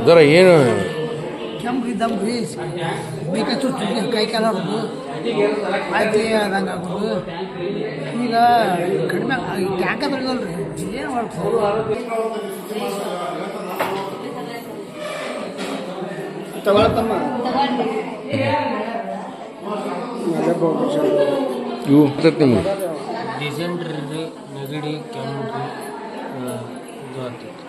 ಜರ ಏನು ಕೆಮ್ರಿ ದಮ್ರಿ ಬೇಕಾಯ್ತು ಕೈ ಕಾಲ ಹೊಡೆದು ಆಯ್ತು ಅದಂಗೆ ಆಗೋದು ಈಗ ಕಡಿಮೆ ಟ್ಯಾಂಕ ಬರೋದಲ್ರಿ ಏನು ಮಾಡ್ತಾರೆ ತಗೊಳತ್ತಮ್ಮ ಇವು ನಿಮ್ಗೆ ಡಿಸೆಂಟ್ರಿ ನೆಗಡಿ ಕೆಮ್ಮು ಇದು ಆಗ್ತೈತಿ.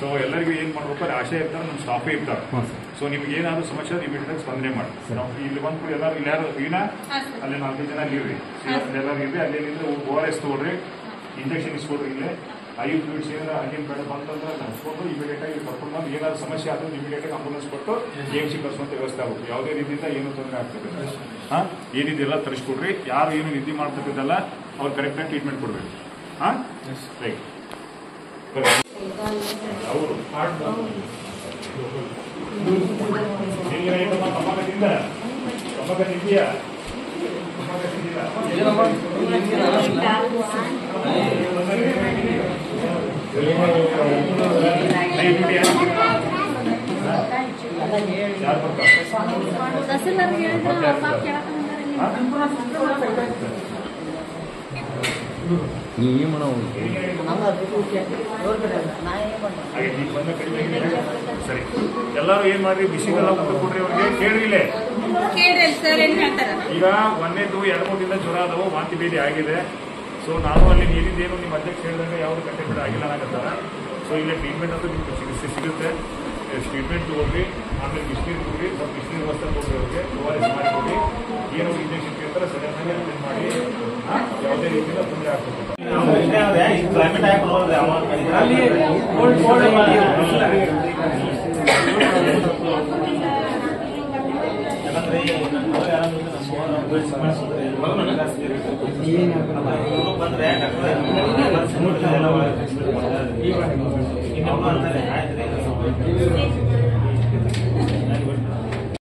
ಸೊ ಎಲ್ಲರಿಗೂ ಏನು ಮಾಡ್ಬೇಕು ಆಶೆ ಇರ್ತಾರೆ, ನಮ್ಮ ಸ್ಟಾಫೇ ಇರ್ತಾರೆ. ಸೊ ನಿಮ್ಗೆ ಏನಾದ್ರು ಸಮಸ್ಯೆ ಇಮಿಡಿಯೇಟ್ ಸ್ಪಂದನೆ ಮಾಡಿ. ನಾವು ಇಲ್ಲಿ ಬಂದು ಎಲ್ಲರೂ ಇಲ್ಲಿ ಯಾರು ವೀಣಾ ಅಲ್ಲಿ 4 ಜನ ಇರ್ರಿ, ಎಲ್ಲರೂ ಇರ್ರಿ. ಅಲ್ಲೇನಿದ್ರೆ ORS ತಗೊಳ್ರಿ, ಇಂಜೆಕ್ಷನ್ ಇಸ್ಕೊಡ್ರಿ. ಇಲ್ಲೇ IU ಫ್ಲೂಯಿಡ್ಸ್ ಏನಾದ್ರು ಹಂಗೇನು ಬೇಡ ಬಂತಂದ್ರೆ ಹಚ್ಕೊಂಡು ಇಮಿಡಿಯೇಟ್ ಆಗಿ ಕರ್ಕೊಂಡು ಬಂದು ಏನಾದ್ರು ಸಮಸ್ಯೆ ಆದರೂ ಇಮಿಡಿಯೇಟ್ ಆಗಿ ಆಂಬುಲೆನ್ಸ್ ಕೊಟ್ಟು KMC ಕಳಿಸುವಂತ ವ್ಯವಸ್ಥೆ ಆಗುತ್ತೆ. ಯಾವುದೇ ರೀತಿಯಿಂದ ಏನು ತೊಂದರೆ ಆಗ್ತದೆ ಏನಿದೆಲ್ಲ ತರಿಸ್ಕೊಡ್ರಿ. ಯಾರು ಏನು ನಿದ್ದೆ ಮಾಡ್ತಕ್ಕದ್ದಲ್ಲ ಅವ್ರು ಕರೆಕ್ಟಾಗಿ ಟ್ರೀಟ್ಮೆಂಟ್ ಕೊಡ್ಬೇಕು. ರೈಟ್ ಅವರು ಇದೆಯಾ ಸರಿ, ಎಲ್ಲರೂ ಏನ್ ಮಾಡ್ರಿ, ಬಿಸಿಗೆಲ್ಲ ಊಟ ಕೊಡ್ರಿ. ಅವ್ರಿಗೆ ಕೇಳ್ರಿ. ಇಲ್ಲೇ ಈಗ 1ನೇದು 2-3 ದಿನ ಜ್ವರ ಆದವು, ವಾಂತಿ ಭೇದಿ ಆಗಿದೆ. ಸೊ ನಾನು ಅಲ್ಲಿ ನೀರಿದ್ದೇನು ನಿಮ್ಮ ಅಧ್ಯಕ್ಷ ಹೇಳಿದಾಗ ಯಾವ್ದು ಕಟ್ಟೆಬಿಡ ಆಗಿಲ್ಲ ಅನ್ನಕತ್ತಾರ. ಸೊ ಇಲ್ಲೇ ಟ್ರೀಟ್ಮೆಂಟ್ ಅಂತೂ ನಿಮ್ಗೆ ಸಿಗುತ್ತೆ. ಟ್ರೀಟ್ಮೆಂಟ್ ತಗೊಳ್ರಿ, ಆಮೇಲೆ ಬಿಸಿನೀರು ಕೊಡ್ರಿ, ಸ್ವಲ್ಪ ಬಿಸಿನೀರು ವ್ಯವಸ್ಥೆ ಕೊಡ್ರಿ. ಅವ್ರಿಗೆ ORS ಮಾಡಿಕೊಡಿ. ಏನೋ ಇಂಜೆಕ್ಷನ್ ಕೇಳ್ತಾರೆ ಸರಿಯಾಗಿ ಅಟೆಂಡ್ ಮಾಡಿ. ಯಾವುದೇ ರೀತಿಯಿಂದ ತೊಂದರೆ ಆಗ್ತದೆ.